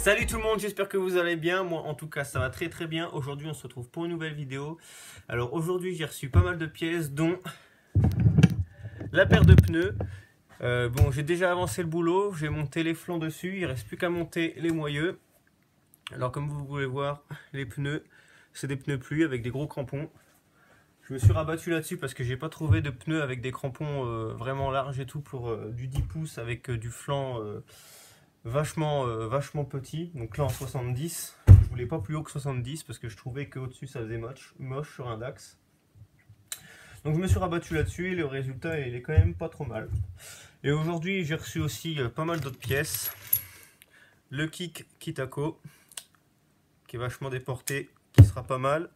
Salut tout le monde, j'espère que vous allez bien. Moi en tout cas ça va très bien. Aujourd'hui on se retrouve pour une nouvelle vidéo. Alors aujourd'hui j'ai reçu pas mal de pièces dont la paire de pneus. Bon, j'ai déjà avancé le boulot, j'ai monté les flancs dessus, il ne reste plus qu'à monter les moyeux. Alors comme vous pouvez voir, les pneus, c'est des pneus pluie avec des gros crampons. Je me suis rabattu là-dessus parce que j'ai pas trouvé de pneus avec des crampons vraiment larges et tout pour du 10 pouces avec du flanc vachement petit. Donc là en 70, je voulais pas plus haut que 70 parce que je trouvais qu'au dessus ça faisait moche sur un Dax. Donc je me suis rabattu là-dessus et le résultat il est quand même pas trop mal. Et aujourd'hui j'ai reçu aussi pas mal d'autres pièces. Le kick Kitako qui est vachement déporté, qui sera pas mal.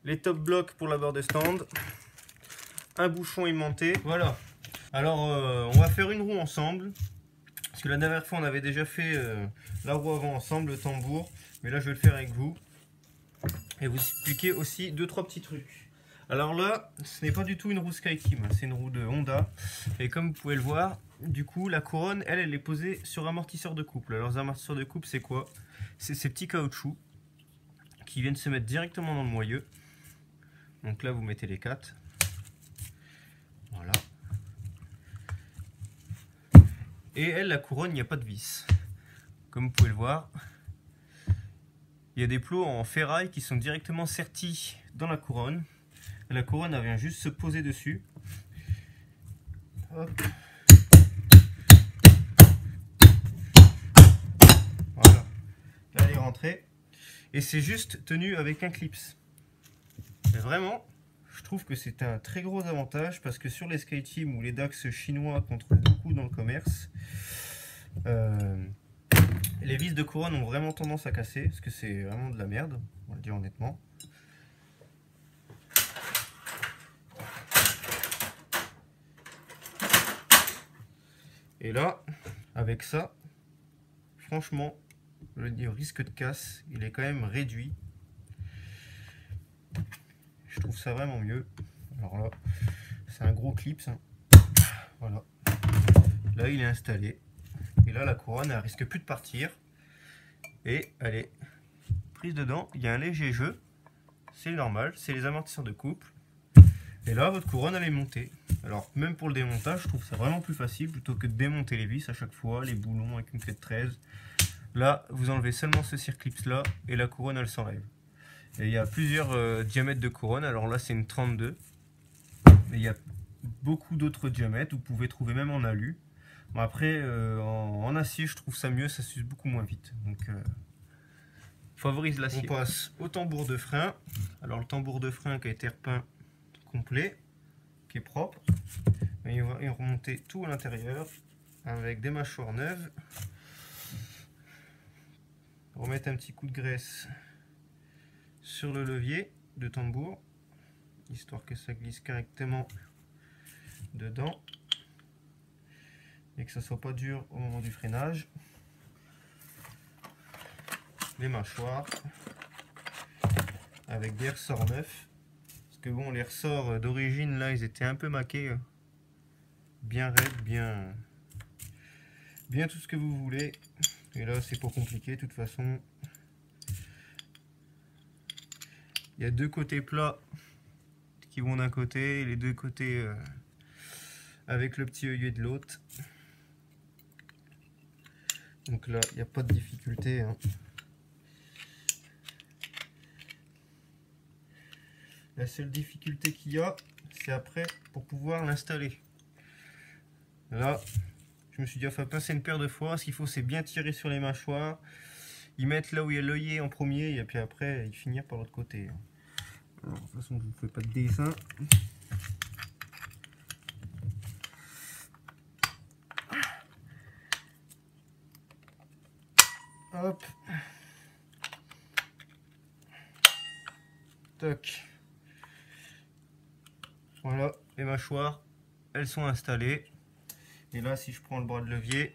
Les top blocs pour la barre de stand. Un bouchon aimanté. Voilà. Alors on va faire une roue ensemble. Parce que la dernière fois on avait déjà fait la roue avant ensemble, le tambour. Mais là je vais le faire avec vous. Et vous expliquer aussi 2-3 petits trucs. Alors là, ce n'est pas du tout une roue SkyTeam, c'est une roue de Honda. Et comme vous pouvez le voir, du coup la couronne, elle est posée sur amortisseur de couple. Alors les amortisseurs de couple c'est quoi? C'est ces petits caoutchoucs qui viennent se mettre directement dans le moyeu. Donc là vous mettez les 4. Voilà. Et elle, la couronne, il n'y a pas de vis. Comme vous pouvez le voir, il y a des plots en ferraille qui sont directement sertis dans la couronne. Et la couronne, elle vient juste se poser dessus. Hop. Voilà. Là, elle est rentrée. Et c'est juste tenu avec un clips. Et vraiment, je trouve que c'est un très gros avantage parce que sur les SkyTeam ou les Dax chinois qu'on trouve beaucoup dans le commerce, les vis de couronne ont vraiment tendance à casser parce que c'est vraiment de la merde, on va le dire honnêtement. Et là, avec ça, franchement, le risque de casse, il est quand même réduit. Je trouve ça vraiment mieux. Alors là, c'est un gros clip, ça. Voilà. Là, il est installé. Et là, la couronne, elle risque plus de partir. Et elle est prise dedans. Il y a un léger jeu. C'est normal. C'est les amortisseurs de couple. Et là, votre couronne, elle est montée. Alors, même pour le démontage, je trouve ça vraiment plus facile plutôt que de démonter les vis à chaque fois, les boulons avec une clé de 13. Là, vous enlevez seulement ce circlips là et la couronne, elle s'enlève. Et il y a plusieurs diamètres de couronne. Alors là, c'est une 32. Mais il y a beaucoup d'autres diamètres. Vous pouvez trouver même en alu. Bon, après, en acier, je trouve ça mieux. Ça s'use beaucoup moins vite. Donc, favorise l'acier. On passe au tambour de frein. Alors, le tambour de frein qui a été repeint complet, qui est propre. Et il va remonter tout à l'intérieur avec des mâchoires neuves. Remettre un petit coup de graisse sur le levier de tambour, histoire que ça glisse correctement dedans et que ça soit pas dur au moment du freinage. Les mâchoires avec des ressorts neufs, parce que bon, les ressorts d'origine là ils étaient un peu maqués, bien raides, bien tout ce que vous voulez. Et là c'est pas compliqué, de toute façon il y a deux côtés plats qui vont d'un côté et les deux côtés avec le petit œillet de l'autre. Donc là il n'y a pas de difficulté, hein. La seule difficulté qu'il y a, c'est après pour pouvoir l'installer. Là je me suis dit, il faut passer une paire de fois. Ce qu'il faut, c'est bien tirer sur les mâchoires, y mettre là où il y a l'œillet en premier et puis après y finir par l'autre côté. Alors, de toute façon je ne vous fais pas de dessin. Hop. Toc. Voilà, les mâchoires, elles sont installées. Et là, si je prends le bras de levier,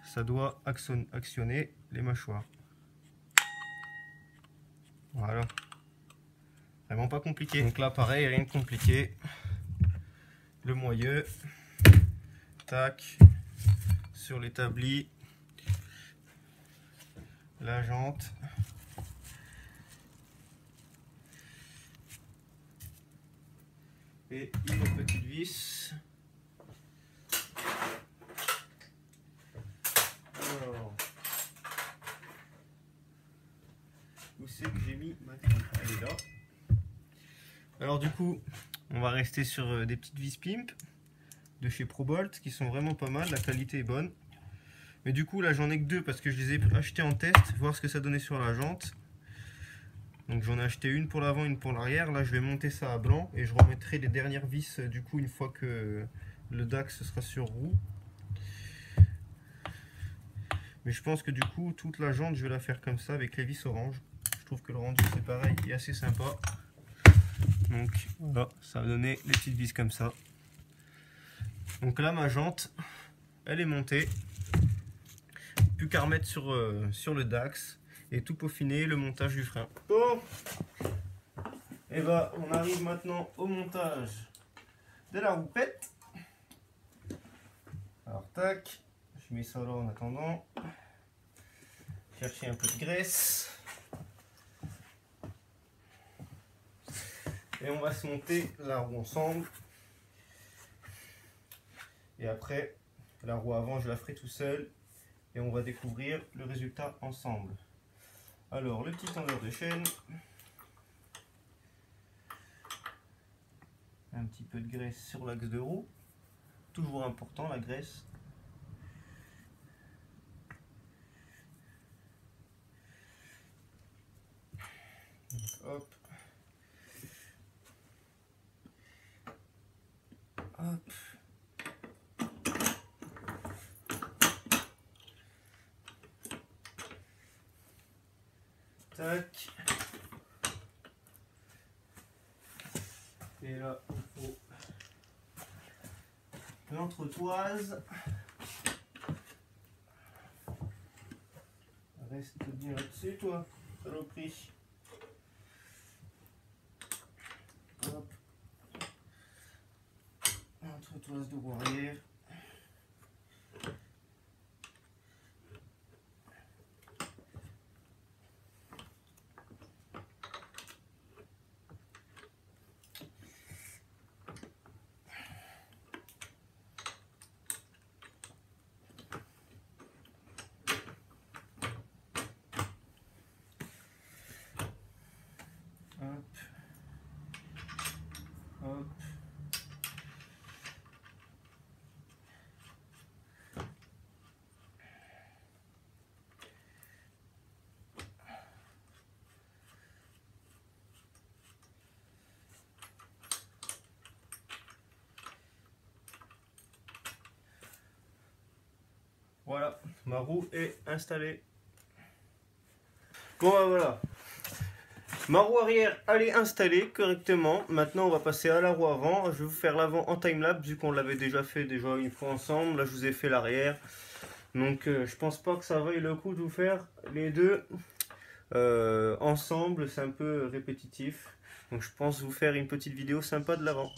ça doit actionner les mâchoires. Voilà. Vraiment pas compliqué. Donc là, pareil, rien de compliqué. Le moyeu, tac, sur l'établi, la jante. Et une petite vis. Alors, où c'est que j'ai mis ma clé? Elle est là. Alors du coup, on va rester sur des petites vis Pimp de chez ProBolt qui sont vraiment pas mal, la qualité est bonne. Mais du coup là j'en ai que deux parce que je les ai achetées en test, voir ce que ça donnait sur la jante. Donc j'en ai acheté une pour l'avant, une pour l'arrière. Là je vais monter ça à blanc et je remettrai les dernières vis du coup une fois que le Dax sera sur roue. Mais je pense que du coup toute la jante je vais la faire comme ça avec les vis orange. Je trouve que le rendu c'est pareil et assez sympa. Donc voilà, ça va donner les petites vis comme ça. Donc là ma jante elle est montée. Plus qu'à remettre sur le Dax et tout peaufiner le montage du frein. Bon, et bah on arrive maintenant au montage de la roupette. Alors tac, je mets ça là en attendant. Chercher un peu de graisse. Et on va se monter la roue ensemble. Et après, la roue avant je la ferai tout seul. Et on va découvrir le résultat ensemble. Alors, le petit tendeur de chaîne. Un petit peu de graisse sur l'axe de roue. Toujours important la graisse. Donc, hop. Hop. Tac. Et là, il faut l'entretoise. Reste bien là-dessus, toi, saloperie. Hop. L'entretoise de roue arrière. Hop. Voilà, ma roue est installée. Bon bah voilà. Ma roue arrière, elle est installée correctement. Maintenant, on va passer à la roue avant. Je vais vous faire l'avant en timelapse, vu qu'on l'avait déjà fait une fois ensemble. Là, je vous ai fait l'arrière. Donc, je pense pas que ça vaille le coup de vous faire les deux ensemble. C'est un peu répétitif. Donc, je pense vous faire une petite vidéo sympa de l'avant.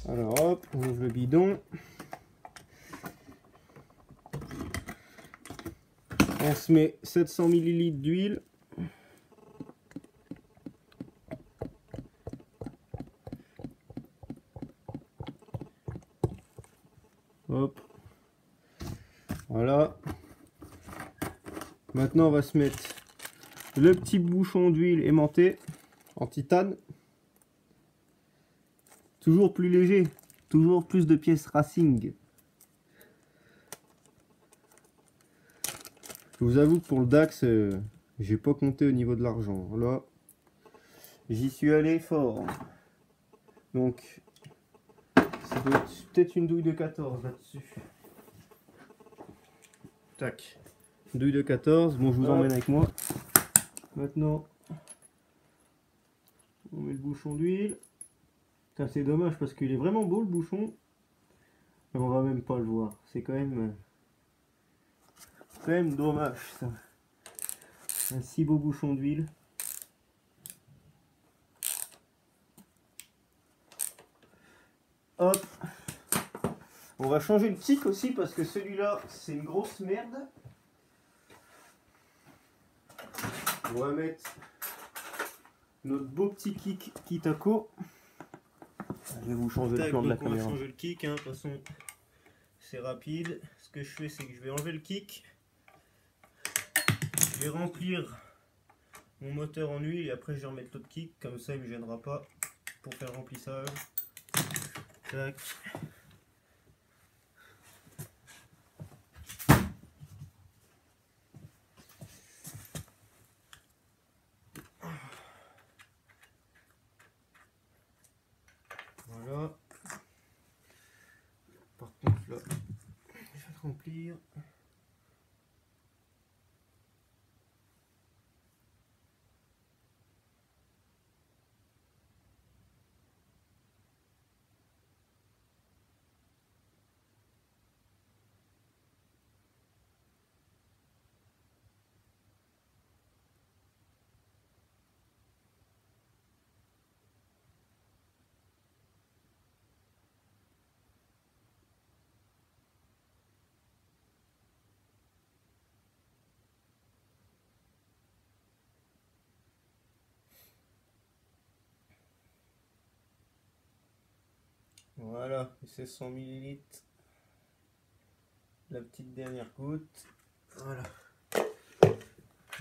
Alors hop, on ouvre le bidon. On se met 700 ml d'huile. Voilà. Maintenant on va se mettre le petit bouchon d'huile aimantée en titane. Toujours plus léger, toujours plus de pièces racing. Je vous avoue que pour le Dax, j'ai pas compté au niveau de l'argent. Là, j'y suis allé fort. Donc, ça doit être peut-être une douille de 14 là-dessus. Tac. Douille de 14. Bon, je vous emmène avec moi. Maintenant, on met le bouchon d'huile. C'est dommage parce qu'il est vraiment beau le bouchon. Mais on va même pas le voir. C'est quand même dommage ça. Un si beau bouchon d'huile. Hop. On va changer le kick aussi parce que celui-là c'est une grosse merde. On va mettre notre beau petit kick Kitako. Je vais vous changer le plan de la caméra. On va changer le kick, hein. De toute façon c'est rapide. Ce que je fais c'est que je vais enlever le kick. Je vais remplir mon moteur en huile et après je vais remettre l'autre kick. Comme ça il ne me gênera pas pour faire le remplissage. Tac. Voilà. Par contre là, je vais le remplir. Voilà, c'est 100 ml. La petite dernière goutte. Voilà.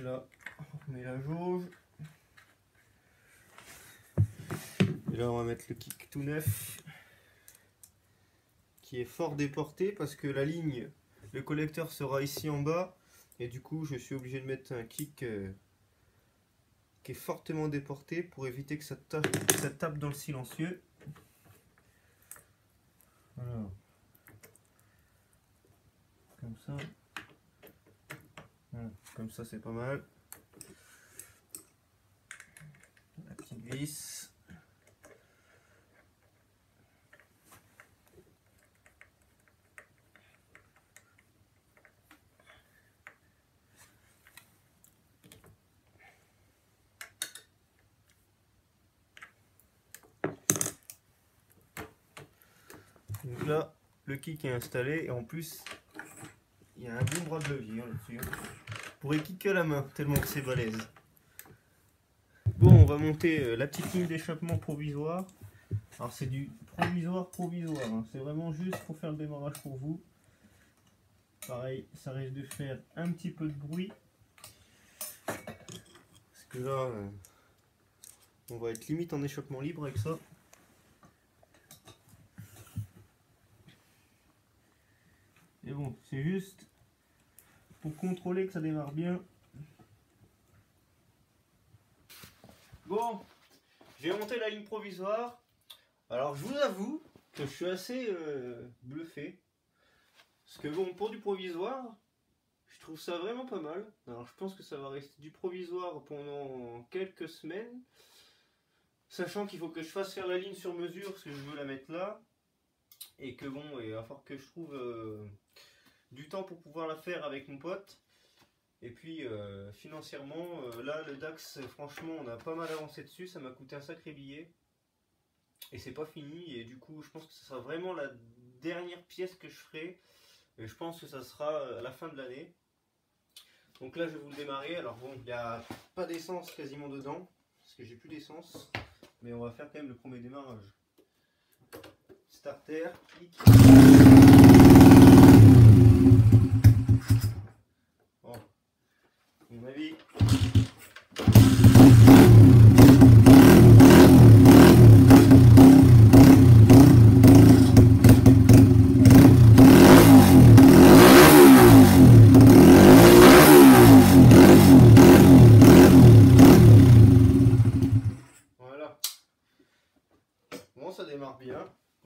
Là, on met la jauge. Et là, on va mettre le kick tout neuf. Qui est fort déporté parce que la ligne, le collecteur sera ici en bas. Et du coup, je suis obligé de mettre un kick qui est fortement déporté pour éviter que ça tape dans le silencieux. Voilà. Comme ça. Voilà. Comme ça c'est pas mal. La petite vis. Donc là, le kick est installé et en plus, il y a un bon bras de levier là-dessus. On pourrait kicker à la main tellement que c'est balèze. Bon, on va monter la petite ligne d'échappement provisoire. Alors c'est du provisoire, hein. C'est vraiment juste pour faire le démarrage pour vous. Pareil, ça risque de faire un petit peu de bruit. Parce que là, on va être limite en échappement libre avec ça. Et bon, c'est juste pour contrôler que ça démarre bien. Bon, j'ai monté la ligne provisoire. Alors je vous avoue que je suis assez bluffé. Parce que bon, pour du provisoire, je trouve ça vraiment pas mal. Alors je pense que ça va rester du provisoire pendant quelques semaines. Sachant qu'il faut que je fasse faire la ligne sur mesure parce que je veux la mettre là. Et que bon, il va falloir que je trouve du temps pour pouvoir la faire avec mon pote. Et puis financièrement, là le Dax, franchement on a pas mal avancé dessus, ça m'a coûté un sacré billet. Et c'est pas fini, et du coup je pense que ce sera vraiment la dernière pièce que je ferai. Et je pense que ça sera à la fin de l'année. Donc là je vais vous le démarrer, alors bon, il n'y a pas d'essence quasiment dedans, parce que j'ai plus d'essence. Mais on va faire quand même le premier démarrage. Starter, clic.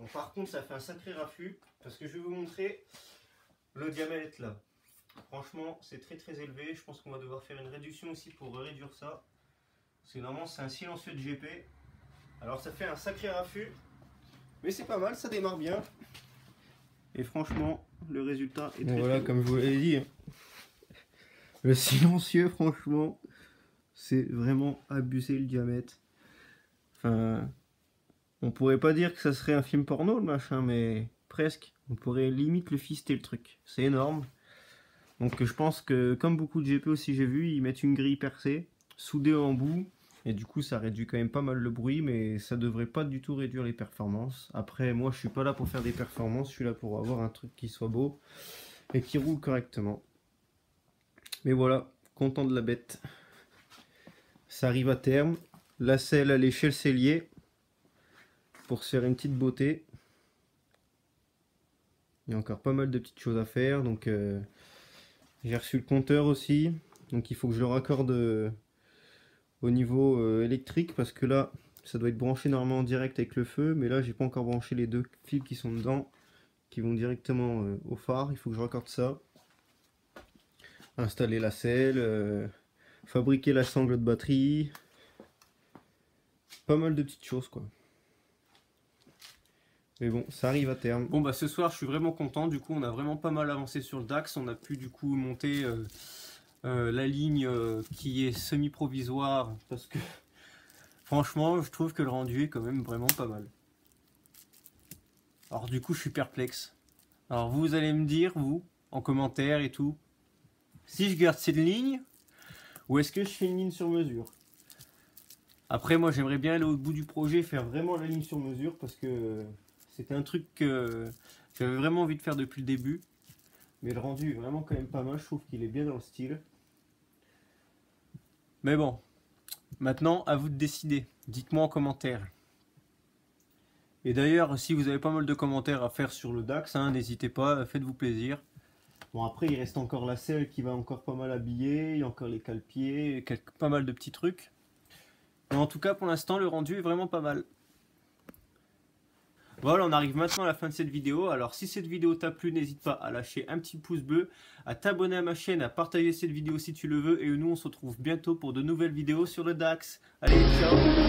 Bon, par contre, ça fait un sacré raffut, parce que je vais vous montrer le diamètre là. Franchement, c'est très élevé. Je pense qu'on va devoir faire une réduction aussi pour réduire ça. Parce que normalement, c'est un silencieux de GP. Alors, ça fait un sacré raffut. Mais c'est pas mal, ça démarre bien. Et franchement, le résultat est très voilà, comme je vous l'avais dit. Le silencieux, franchement, c'est vraiment abusé le diamètre. Enfin, on pourrait pas dire que ça serait un film porno, le machin, mais presque. On pourrait limite le fister, le truc. C'est énorme. Donc je pense que, comme beaucoup de GP aussi j'ai vu, ils mettent une grille percée, soudée en bout, et du coup ça réduit quand même pas mal le bruit, mais ça devrait pas du tout réduire les performances. Après, moi je suis pas là pour faire des performances, je suis là pour avoir un truc qui soit beau, et qui roule correctement. Mais voilà, content de la bête. Ça arrive à terme. La selle, elle est chez le sellier, pour se faire une petite beauté. Il y a encore pas mal de petites choses à faire, donc... J'ai reçu le compteur aussi, donc il faut que je le raccorde au niveau électrique, parce que là ça doit être branché normalement en direct avec le feu, mais là j'ai pas encore branché les deux fils qui sont dedans, qui vont directement au phare. Il faut que je raccorde ça, installer la selle, fabriquer la sangle de batterie, pas mal de petites choses quoi. Mais bon, ça arrive à terme. Bon bah ce soir je suis vraiment content, du coup on a vraiment pas mal avancé sur le DAX, on a pu du coup monter la ligne qui est semi-provisoire, parce que franchement je trouve que le rendu est quand même vraiment pas mal. Alors du coup je suis perplexe. Alors vous allez me dire, vous, en commentaire et tout, si je garde cette ligne, ou est-ce que je fais une ligne sur mesure? Après moi j'aimerais bien aller au bout du projet, faire vraiment la ligne sur mesure, parce que... c'était un truc que j'avais vraiment envie de faire depuis le début. Mais le rendu est vraiment quand même pas mal. Je trouve qu'il est bien dans le style. Mais bon. Maintenant, à vous de décider. Dites-moi en commentaire. Et d'ailleurs, si vous avez pas mal de commentaires à faire sur le DAX, hein, n'hésitez pas, faites-vous plaisir. Bon, après, il reste encore la selle qui va encore pas mal habiller. Il y a encore les cale-pieds, pas mal de petits trucs. Mais en tout cas, pour l'instant, le rendu est vraiment pas mal. Voilà, on arrive maintenant à la fin de cette vidéo. Alors si cette vidéo t'a plu, n'hésite pas à lâcher un petit pouce bleu, à t'abonner à ma chaîne, à partager cette vidéo si tu le veux. Et nous, on se retrouve bientôt pour de nouvelles vidéos sur le DAX. Allez, ciao!